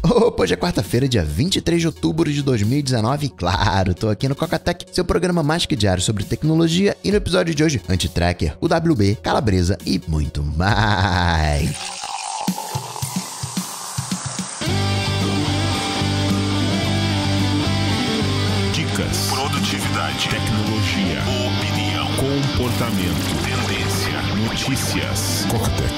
Opa, hoje é quarta-feira, dia 23 de outubro de 2019 e claro, tô aqui no Cocatec, seu programa mais que diário sobre tecnologia e no episódio de hoje, Antitracker, UWB, Calabresa e muito mais. Dicas, produtividade, tecnologia, opinião, comportamento, tendência, notícias. Cocatec.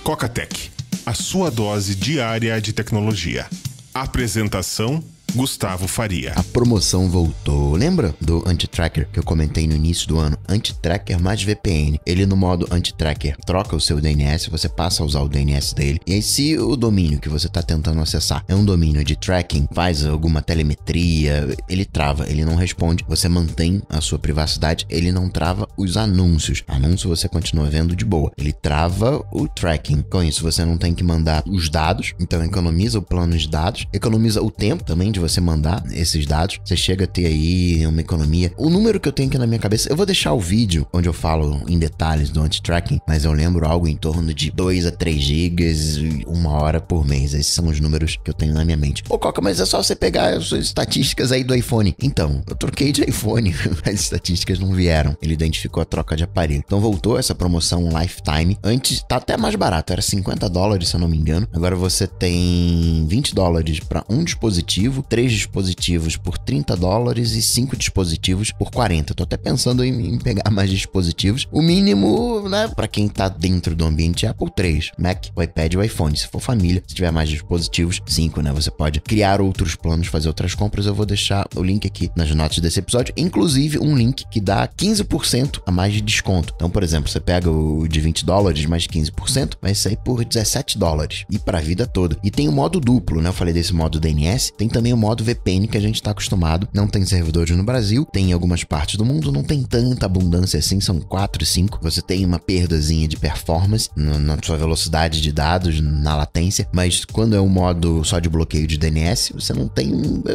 Cocatec, a sua dose diária de tecnologia. Apresentação: Gustavo Faria. A promoção voltou. Lembra do Antitracker que eu comentei no início do ano? Antitracker mais VPN. Ele no modo Antitracker troca o seu DNS, você passa a usar o DNS dele. E aí se o domínio que você está tentando acessar é um domínio de tracking, faz alguma telemetria, ele trava, ele não responde. Você mantém a sua privacidade, ele não trava os anúncios. Anúncio você continua vendo de boa. Ele trava o tracking. Com isso você não tem que mandar os dados, então economiza o plano de dados, economiza o tempo também de você mandar esses dados, você chega a ter aí uma economia. O número que eu tenho aqui na minha cabeça, eu vou deixar o vídeo onde eu falo em detalhes do anti-tracking, mas eu lembro algo em torno de 2 a 3 gigas, 1 hora por mês. Esses são os números que eu tenho na minha mente. Ô Coca, mas é só você pegar as suas estatísticas aí do iPhone. Então, eu troquei de iPhone, as estatísticas não vieram. Ele identificou a troca de aparelho. Então voltou essa promoção Lifetime. Antes, tá até mais barato, era $50 se eu não me engano. Agora você tem $20 para um dispositivo, 3 dispositivos por $30 e 5 dispositivos por 40. Tô até pensando em pegar mais dispositivos. O mínimo, né, para quem tá dentro do ambiente Apple, 3. Mac, o iPad e o iPhone. Se for família, se tiver mais dispositivos, 5, né? Você pode criar outros planos, fazer outras compras. Eu vou deixar o link aqui nas notas desse episódio. Inclusive, um link que dá 15% a mais de desconto. Então, por exemplo, você pega o de $20 mais 15%, vai sair por $17. E pra vida toda. E tem o modo duplo, né? Eu falei desse modo DNS. Tem também o modo VPN que a gente tá acostumado. Não tem servidores no Brasil, tem em algumas partes do mundo, não tem tanta abundância assim, são 4, 5. Você tem uma perdazinha de performance na sua velocidade de dados, na latência, mas quando é um modo só de bloqueio de DNS, você não tem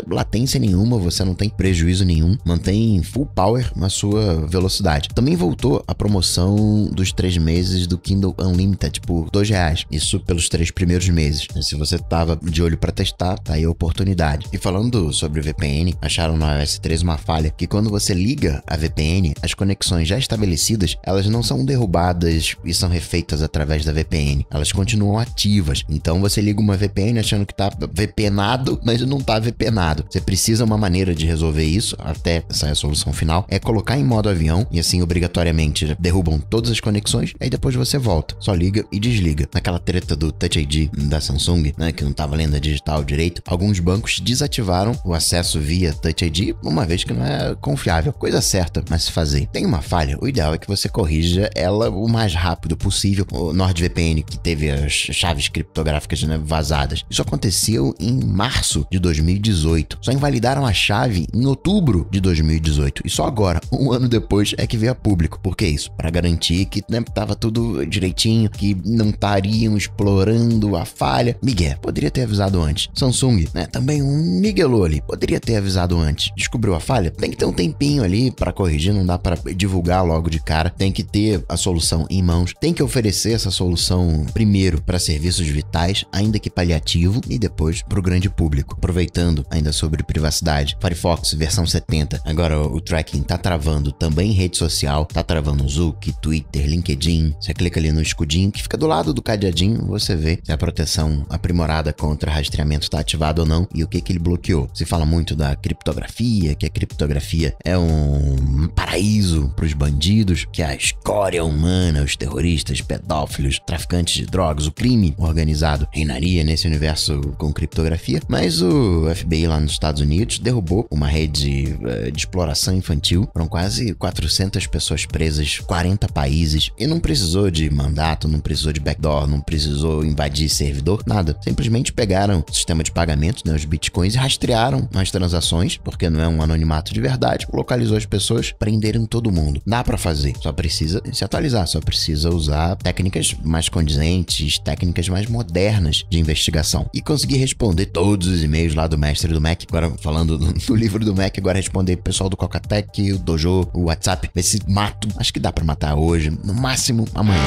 latência nenhuma, você não tem prejuízo nenhum, mantém full power na sua velocidade. Também voltou a promoção dos 3 meses do Kindle Unlimited por R$2. Isso pelos 3 primeiros meses. Se você tava de olho para testar, tá aí a oportunidade. E falando sobre VPN, acharam no iOS 13 uma falha que quando você liga a VPN, as conexões já estabelecidas, elas não são derrubadas e são refeitas através da VPN. Elas continuam ativas. Então você liga uma VPN achando que tá VPNado, mas não tá VPNado. Você precisa uma maneira de resolver isso, até sair a solução final, é colocar em modo avião e assim obrigatoriamente derrubam todas as conexões, aí depois você volta. Só liga e desliga. Naquela treta do Touch ID da Samsung, né, que não tava lendo a digital direito, alguns bancos desativaram o acesso via Touch ID, uma vez que não é confiável. Coisa certa, mas se fazer. Tem uma falha, o ideal é que você corrija ela o mais rápido possível. O NordVPN, que teve as chaves criptográficas, né, vazadas, isso aconteceu em março de 2018. Só invalidaram a chave em outubro de 2018. E só agora, um ano depois, é que veio a público. Por que isso? Para garantir que, né, tava tudo direitinho, que não estariam explorando a falha. Miguel, poderia ter avisado antes. Samsung, né, também um miguelou ali. Poderia ter avisado antes. Descobriu a falha? Tem que ter um tempinho ali para corrigir, não dá para divulgar logo de cara. Tem que ter a solução em mãos. Tem que oferecer essa solução primeiro para serviços vitais, ainda que paliativo, e depois para o grande público. Aproveitando ainda sobre privacidade, Firefox versão 70. Agora o tracking tá travando também em rede social, tá travando o Zuck, Twitter, LinkedIn. Você clica ali no escudinho que fica do lado do cadeadinho, você vê se a proteção aprimorada contra rastreamento tá ativada ou não e o que ele bloqueou. Se fala muito da criptografia, que a criptografia é um paraíso para os bandidos, que a escória humana, os terroristas, pedófilos, traficantes de drogas, o crime organizado reinaria nesse universo com criptografia, mas o FBI lá nos Estados Unidos derrubou uma rede de exploração infantil, foram quase 400 pessoas presas, 40 países, e não precisou de mandato, não precisou de backdoor, não precisou invadir servidor, nada. Simplesmente pegaram o sistema de pagamento, né, os bitcoins, e rastrearam as transações, porque não é um anonimato de verdade, localizou as pessoas, prenderam todo mundo. Dá pra fazer, só precisa se atualizar, só precisa usar técnicas mais condizentes, técnicas mais modernas de investigação. E conseguir responder todos os e-mails lá do mestre do Mac, agora falando do livro do Mac, agora responder o pessoal do Cocatec, o Dojo, o WhatsApp, ver se mato, acho que dá pra matar hoje, no máximo amanhã.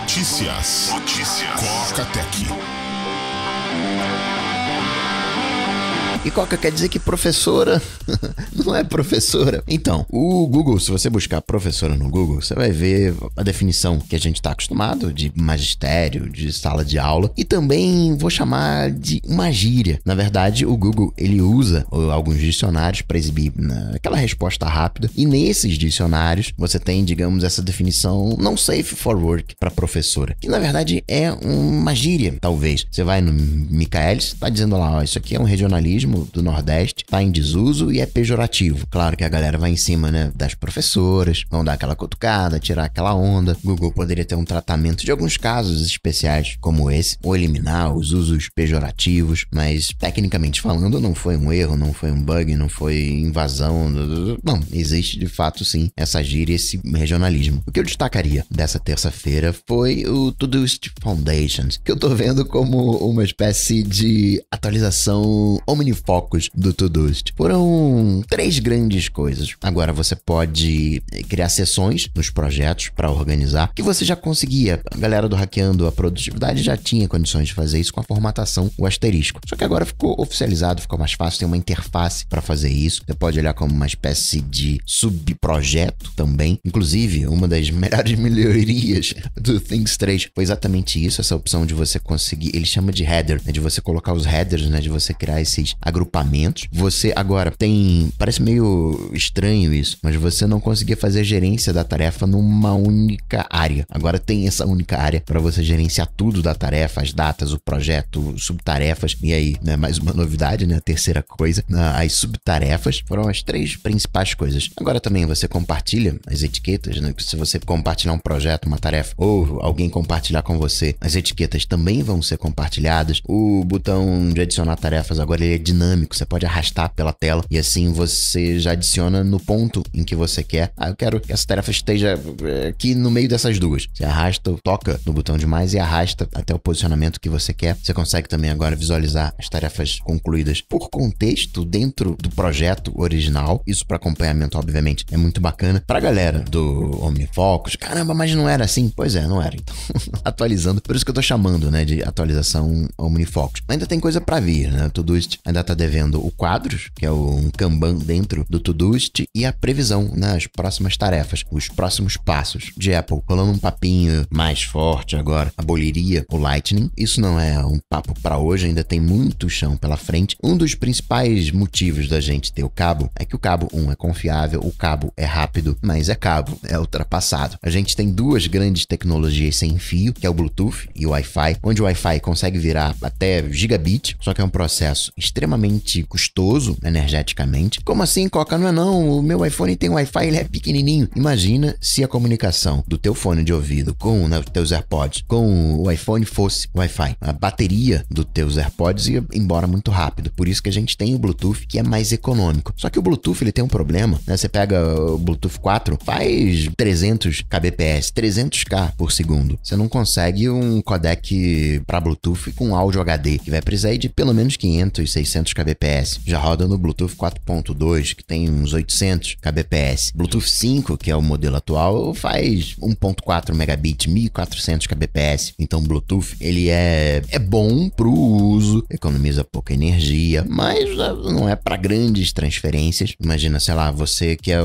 Notícias. Coca Tech. E Coca quer dizer que professora não é professora. Então, o Google, se você buscar professora no Google, você vai ver a definição que a gente está acostumado de magistério, de sala de aula, e também vou chamar de uma gíria. Na verdade, o Google, ele usa alguns dicionários para exibir aquela resposta rápida, e nesses dicionários você tem, digamos, essa definição não safe for work para professora, que na verdade é uma gíria, talvez. Você vai no Michaelis, tá dizendo lá, ó, isso aqui é um regionalismo do Nordeste, tá em desuso e é pejorativo. Claro que a galera vai em cima, né, das professoras, vão dar aquela cutucada, tirar aquela onda. Google poderia ter um tratamento de alguns casos especiais como esse, ou eliminar os usos pejorativos, mas tecnicamente falando não foi um erro, não foi um bug, não foi invasão, não, existe de fato sim essa gíria, esse regionalismo. O que eu destacaria dessa terça-feira foi o Todoist Foundations, que eu tô vendo como uma espécie de atualização omnifocus do Todoist. Foram 3 grandes coisas. Agora você pode criar sessões nos projetos para organizar, que você já conseguia. A galera do Hackeando a Produtividade já tinha condições de fazer isso com a formatação, o asterisco. Só que agora ficou oficializado, ficou mais fácil, tem uma interface para fazer isso. Você pode olhar como uma espécie de subprojeto também. Inclusive, uma das melhores melhorias do Things 3 foi exatamente isso, essa opção de você conseguir, ele chama de header, né, de você colocar os headers, né, de você criar esses agrupamentos. Você agora tem, parece meio estranho isso, mas você não conseguia fazer a gerência da tarefa numa única área. Agora tem essa única área para você gerenciar tudo da tarefa, as datas, o projeto, subtarefas. E aí, né, mais uma novidade, né, a terceira coisa, as subtarefas foram as 3 principais coisas. Agora também você compartilha as etiquetas, né? Se você compartilhar um projeto, uma tarefa, ou alguém compartilhar com você, as etiquetas também vão ser compartilhadas. O botão de adicionar tarefas agora ele é dinâmico, você pode arrastar pela tela e assim você já adiciona no ponto em que você quer. Eu quero que essa tarefa esteja aqui no meio dessas duas. Você arrasta, toca no botão de mais e arrasta até o posicionamento que você quer. Você consegue também agora visualizar as tarefas concluídas por contexto dentro do projeto original. Isso para acompanhamento, obviamente, é muito bacana. Pra galera do OmniFocus, caramba, mas não era assim? Pois é, não era. Então, atualizando. Por isso que eu tô chamando, né, de atualização OmniFocus. Ainda tem coisa pra vir, né? Todoist ainda tá devendo o quadros, que é um Kanban dentro do Todoist, e a previsão, né, as próximas tarefas, os próximos passos de Apple, rolando um papinho mais forte agora, aboliria o Lightning. Isso não é um papo para hoje, ainda tem muito chão pela frente. Um dos principais motivos da gente ter o cabo é que o cabo, é confiável, o cabo é rápido, mas é cabo, é ultrapassado. A gente tem 2 grandes tecnologias sem fio, que é o Bluetooth e o Wi-Fi, onde o Wi-Fi consegue virar até gigabit, só que é um processo extremamente custoso energeticamente. Como assim, Coca? Não é não, o meu iPhone tem Wi-Fi, ele é pequenininho. Imagina se a comunicação do teu fone de ouvido com, né, os teus AirPods com o iPhone fosse Wi-Fi. A bateria dos teus AirPods ia embora muito rápido. Por isso que a gente tem o Bluetooth, que é mais econômico. Só que o Bluetooth, ele tem um problema, né? Você pega o Bluetooth 4, faz 300 kbps, 300k por segundo. Você não consegue um codec para Bluetooth com áudio HD, que vai precisar de pelo menos 500, 600 kbps. Já roda no Bluetooth 4.2, que tem uns 800 kbps. Bluetooth 5, que é o modelo atual, faz 1.4 megabit, 1400 kbps. Então o Bluetooth, ele é bom pro uso, economiza pouca energia, mas não é para grandes transferências. Imagina, sei lá, você quer,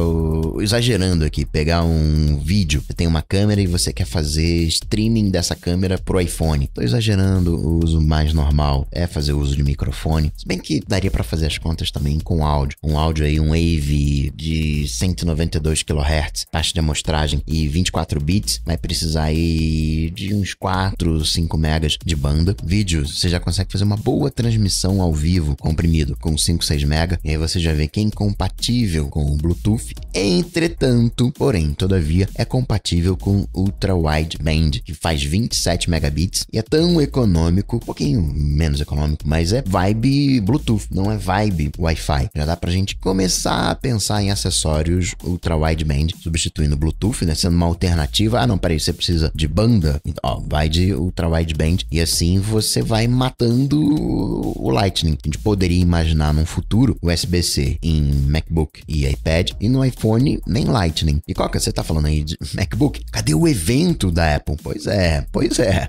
exagerando aqui, pegar um vídeo, você tem uma câmera e você quer fazer streaming dessa câmera pro iPhone. Tô exagerando, o uso mais normal é fazer uso de microfone. Se bem que daria para fazer as contas também com áudio. Um áudio aí, um Wave de 192 kHz, taxa de amostragem e 24 bits, vai precisar aí de uns 4, 5 megas de banda. Vídeo, você já consegue fazer uma boa transmissão ao vivo, comprimido, com 5, 6 mega, e aí você já vê que é incompatível com o Bluetooth. Entretanto, porém, todavia, é compatível com Ultra Wideband, que faz 27 megabits e é tão econômico, um pouquinho menos econômico, mas é vibe Bluetooth. Bluetooth, não é vibe Wi-Fi. Já dá pra gente começar a pensar em acessórios ultra-wideband, substituindo o Bluetooth, né? Sendo uma alternativa. Ah, não, peraí, você precisa de banda? Ó, vai de ultra-wideband e assim você vai matando o Lightning. A gente poderia imaginar num futuro USB-C em MacBook e iPad, e no iPhone nem Lightning. E Coca, você tá falando aí de MacBook? Cadê o evento da Apple? Pois é.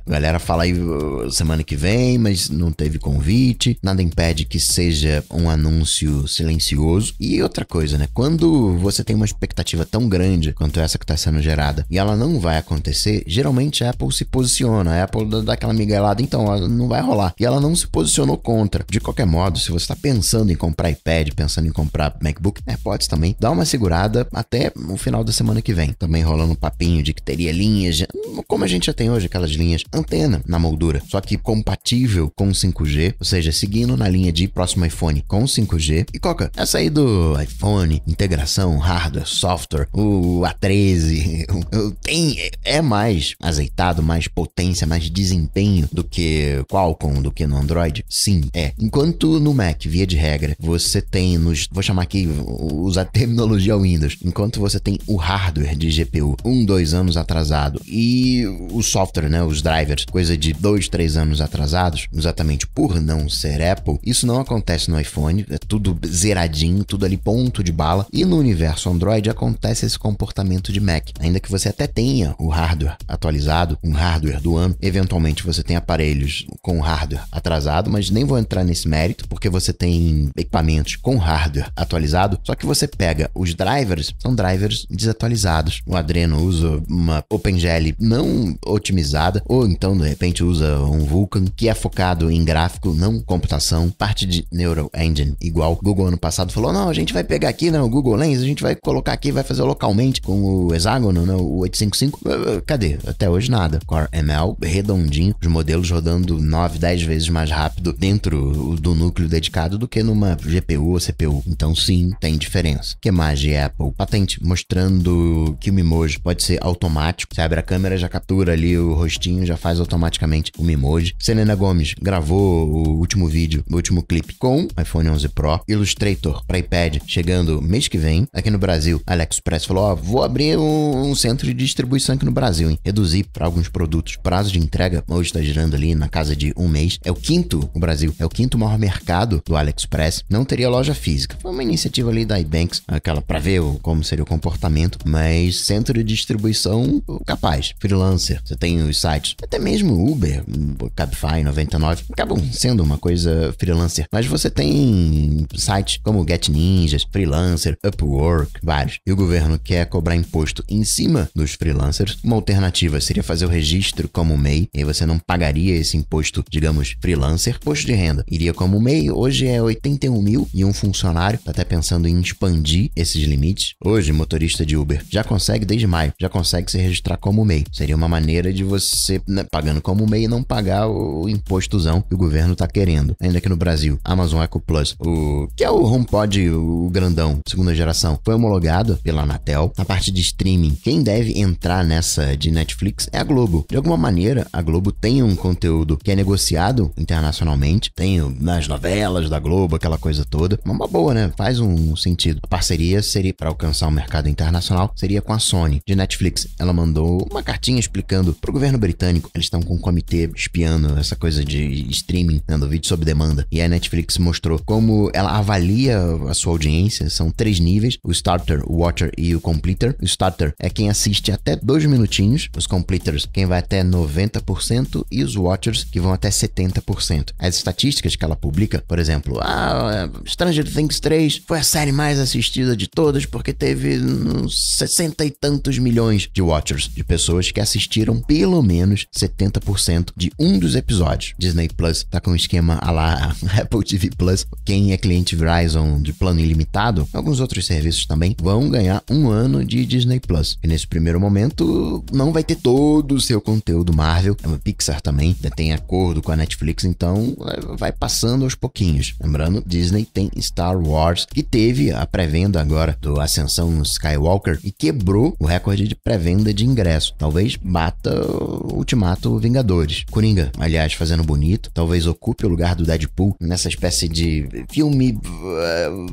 A galera fala aí semana que vem, mas não teve convite. Nada impede que seja um anúncio silencioso. E outra coisa, né? Quando você tem uma expectativa tão grande quanto essa que está sendo gerada e ela não vai acontecer, geralmente a Apple se posiciona. A Apple dá aquela miguelada, então não vai rolar. E ela não se posicionou contra. De qualquer modo, se você está pensando em comprar iPad, pensando em comprar MacBook, AirPods também, dá uma segurada até o final da semana que vem. Também rolando um papinho de que teria linhas, como a gente já tem hoje, aquelas linhas antena na moldura, só que compatível com 5G, ou seja, seguindo na linha de próximo iPhone com 5G. E Coca, essa aí do iPhone, integração, hardware, software, o A13, é mais azeitado, mais potência, mais desempenho do que Qualcomm, do que no Android? Sim, é. Enquanto no Mac, via de regra, você tem vou chamar aqui, usar terminologia Windows, enquanto você tem o hardware de GPU 2 anos atrasado e o software, né, os drivers, coisa de 2, 3 anos atrasados, exatamente por não ser Apple, isso não acontece no iPhone, é tudo zeradinho, tudo ali ponto de bala, e no universo Android acontece esse comportamento de Mac, ainda que você até tenha o hardware atualizado, um hardware do ano, eventualmente você tem aparelhos com hardware atrasado, mas nem vou entrar nesse mérito, porque você tem equipamentos com hardware atualizado, só que você pega os drivers, são drivers desatualizados. O Adreno usa uma OpenGL não otimizada, ou então de repente usa um Vulkan que é focado em gráfico, não computação, parte de Neural Engine igual. Google ano passado falou, não, a gente vai pegar aqui, né, o Google Lens, a gente vai colocar aqui, vai fazer localmente com o hexágono, né, o 855. Cadê? Até hoje nada. Core ML redondinho, os modelos rodando 9, 10 vezes mais rápido dentro do núcleo dedicado do que numa GPU ou CPU. Então sim, tem diferença. Que mais de Apple? Patente mostrando que o Memoji pode ser automático. Você abre a câmera, já captura ali o rostinho, já faz automaticamente o Memoji. Selena Gomez gravou o último vídeo, o último clipe com iPhone 11 Pro. Illustrator para iPad chegando mês que vem. Aqui no Brasil, AliExpress falou, ó, vou abrir um centro de distribuição aqui no Brasil, hein? Reduzir para alguns produtos. Prazo de entrega hoje está girando ali na casa de 1 mês. O Brasil é o quinto maior mercado do AliExpress. Não teria loja física. Foi uma iniciativa ali da iBanks, aquela para ver como seria o comportamento, mas centro de distribuição capaz. Freelancer, você tem os sites, até mesmo Uber, Cabify 99, acabam sendo uma coisa freelancer, mas você tem sites como Get Ninjas, Freelancer, Upwork, vários. E o governo quer cobrar imposto em cima dos freelancers. Uma alternativa seria fazer o registro como MEI, e aí você não pagaria esse imposto, digamos, freelancer. Imposto de renda iria como MEI, hoje é 81 mil e um funcionário, tá até pensando em expandir esses limites. Hoje, motorista de Uber já consegue, desde maio, já consegue se registrar como MEI. Seria uma maneira de você, né, pagando como MEI, não pagar o impostozão que o governo tá querendo. Ainda aqui no Brasil, Amazon Echo Plus, que é o HomePod, o grandão, segunda geração, foi homologado pela Anatel. Na parte de streaming, quem deve entrar nessa de Netflix é a Globo. De alguma maneira, a Globo tem um conteúdo que é negociado internacionalmente, tem nas novelas da Globo, aquela coisa toda. Uma boa, né? Faz um sentido. A parceria seria, para alcançar o mercado internacional, seria com a Sony. De Netflix, ela mandou uma cartinha explicando pro governo britânico, eles estão com um comitê espiando essa coisa de streaming, dando vídeo sob demanda. E a Netflix mostrou como ela avalia a sua audiência. São 3 níveis, o Starter, o Watcher e o Completer. O Starter é quem assiste até 2 minutinhos, os Completers quem vai até 90% e os Watchers que vão até 70%. As estatísticas que ela publica, por exemplo, Stranger Things 3 foi a série mais assistida de todas porque teve 60 e tantos milhões de Watchers, de pessoas que assistiram pelo menos 70% de um dos episódios. Disney Plus tá com um esquema à la Apple TV Plus. Quem é cliente Verizon de plano ilimitado, alguns outros serviços também, vão ganhar 1 ano de Disney Plus. E nesse primeiro momento, não vai ter todo o seu conteúdo Marvel. A Pixar também tem acordo com a Netflix, então vai passando aos pouquinhos. Lembrando, Disney tem Star Wars, que teve a pré-venda agora do Ascensão Skywalker e quebrou o recorde de pré-venda de ingresso. Talvez talvez bata o Ultimato Vingadores. Coringa, aliás, fazendo bonito, talvez ocupe o lugar do Deadpool nessa espécie de filme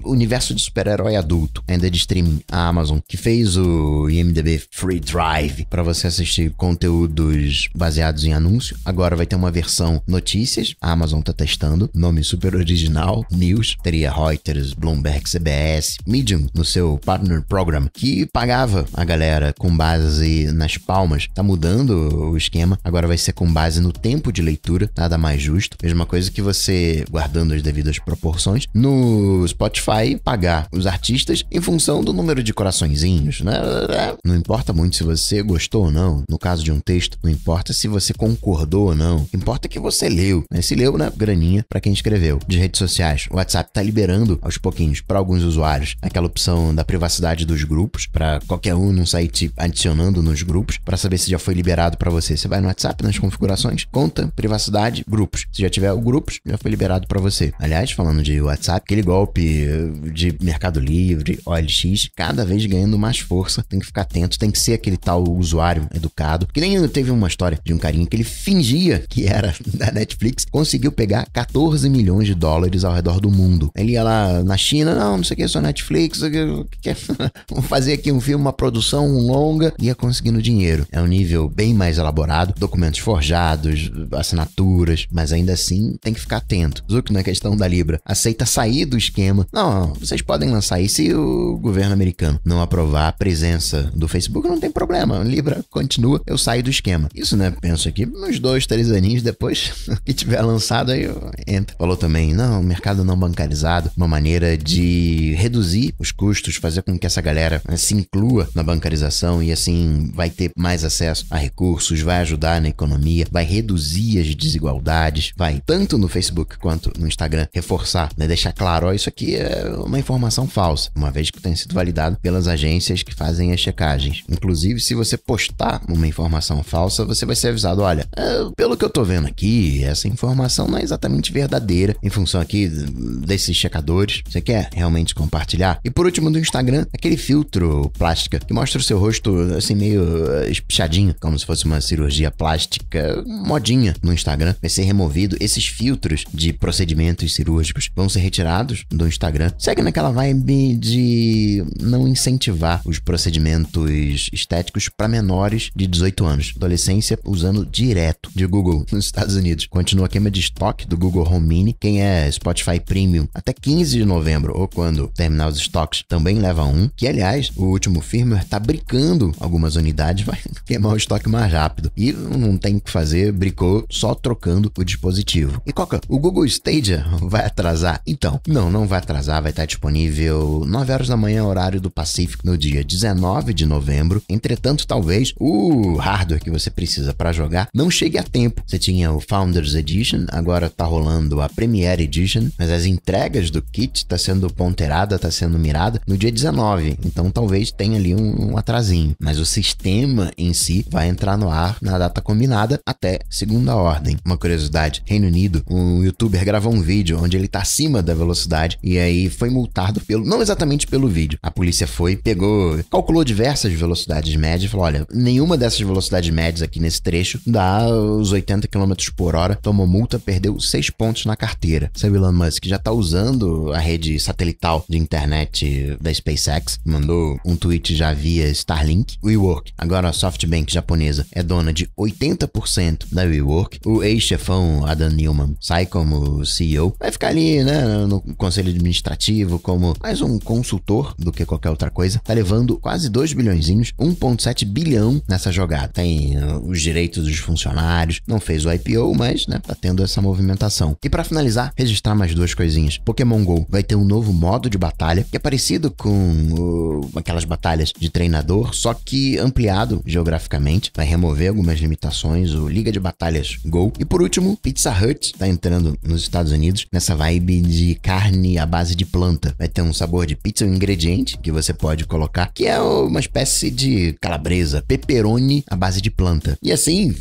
universo de super-herói adulto, ainda de streaming. A Amazon, que fez o IMDb Free Drive para você assistir conteúdos baseados em anúncio, agora vai ter uma versão notícias. A Amazon tá testando, nome super original, News, teria Reuters, Bloomberg, CBS, Medium no seu Partner Program, que pagava a galera com base nas palmas. Tá mudando o esquema, agora vai ser com base no tempo de leitura, nada mais justo. Mesma coisa que você, guardando as devidas proporções, no Spotify pagar os artistas em função do número de coraçõezinhos, né? Não importa muito se você gostou ou não, no caso de um texto, não importa se você concordou ou não, importa que você leu, né? Se leu, né? Graninha pra quem escreveu. De redes sociais, o WhatsApp tá liberando aos pouquinhos para alguns usuários aquela opção da privacidade dos grupos, para qualquer um não sair te adicionando nos grupos, para saber se já foi liberado para você. Você vai no WhatsApp, nas configurações, conta, privacidade, grupos. Se já tiver o grupos, já foi liberado para você. Aliás, falando de WhatsApp, aquele golpe de Mercado Livre, OLX, cada vez ganhando mais força. Tem que ficar atento, tem que ser aquele tal usuário educado. Que nem teve uma história de um carinha que ele fingia que era da Netflix, conseguiu pegar 14 milhões de dólares ao redor do mundo. Ele ia lá na China, não sei o que, sou Netflix, vou fazer aqui um filme, uma produção, um longa, ia conseguindo dinheiro. É um nível bem mais elaborado, documentos forjados, assinaturas, mas ainda assim tem que ficar atento. Zuck, na questão da Libra, aceita sair do esquema. Não, vocês podem lançar aí se o governo americano não aprovar a presença do Facebook, não tem problema. Libra continua, eu saio do esquema. Isso, né? Penso aqui, uns 2, 3 aninhos depois que tiver lançado, aí eu entro. Falou também, não, mercado não bancarizado, uma maneira de reduzir os custos, fazer com que essa galera se inclua na bancarização e assim vai ter mais acesso a recursos, vai ajudar na economia, vai reduzir as desigualdades, vai tanto no Facebook quanto no Instagram reforçar, né, deixar claro, ó, isso aqui é uma informação falsa, uma vez que tem sido validado pelas agências que fazem as checagens. Inclusive, se você postar uma informação falsa, você vai ser avisado, olha, pelo que eu tô vendo aqui, essa informação não é exatamente verdadeira em função aqui desses checadores. Você quer realmente compartilhar? E por último, do Instagram, aquele filtro plástica que mostra o seu rosto assim meio espichadinho, como se fosse uma cirurgia plástica modinha no Instagram, vai ser removido. Esses filtros de procedimentos cirúrgicos vão ser retirados do Instagram. Segue naquela vibe de não incentivar os procedimentos estéticos para menores de 18 anos. Adolescência usando direto de Google nos Estados Unidos. Continua a queima de estoque do Google Home Mini. Quem é Spotify Premium até 15 de novembro ou quando terminar os estoques também leva um, que aliás o último firmware tá brincando algumas unidades, vai queimar o estoque mais rápido e não tem o que fazer, bricou só trocando o dispositivo. E Coca, o Google Stadia vai atrasar? Então, não vai atrasar, vai estar disponível 9 horas da manhã, horário do Pacífico, no dia 19 de novembro. Entretanto, talvez o hardware que você precisa para jogar não chegue a tempo. Você tinha o Founders Edition, agora tá rolando a Premier Edition, mas as entregas do kit tá sendo ponderada, tá sendo mirada no dia 19, então talvez tenha ali um atrasinho, mas o sistema em si vai entrar no ar na data combinada até segunda ordem. Uma curiosidade, Reino Unido, um youtuber gravou um vídeo onde ele tá acima da velocidade e aí foi multado não exatamente pelo vídeo. A polícia calculou diversas velocidades médias e falou, olha, nenhuma dessas velocidades médias aqui nesse trecho dá os 80 km por hora, tomou multa, perdeu 6 pontos na carteira. Sabe, Elon Musk já tá usando a rede satelital de internet da SpaceX, mandou um tweet já via Starlink. WeWork, agora a SoftBank japonesa, é dona de 80% da WeWork. O ex-chefão Adam Neumann sai como CEO, vai ficar ali, né, no conselho administrativo como mais um consultor do que qualquer outra coisa. Tá levando quase 2 bilhõezinhos, 1,7 bilhão nessa jogada. Tem os direitos dos funcionários, não fez o IPO, mas, né, tá tendo essa movimentação. E pra finalizar, registrar mais 2 coisinhas. Pokémon GO vai ter um novo modo de batalha, que é parecido com aquelas batalhas de treinador, só que ampliado geograficamente, vai remover algumas limitações, o Liga de Batalhas GO. E por último, Pizza Hut tá entrando nos Estados Unidos nessa vibe de carne à base de planta. Vai ter um sabor de pizza, um ingrediente que você pode colocar, que é uma espécie de calabresa, pepperoni à base de planta. E assim,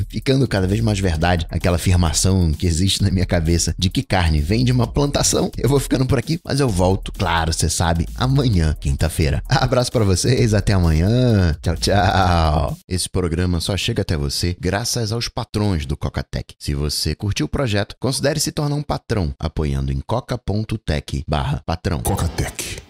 ficando cada vez mais verdade aquela afirmação que existe na minha cabeça de que carne vem de uma plantação. Eu vou ficando por aqui, mas eu volto, claro, você sabe, amanhã, quinta-feira. Abraço pra vocês, até amanhã. Tchau, tchau. Ó, esse programa só chega até você graças aos patrões do Cocatec. Se você curtiu o projeto, considere se tornar um patrão apoiando em coca.tech/patrão. Cocatec.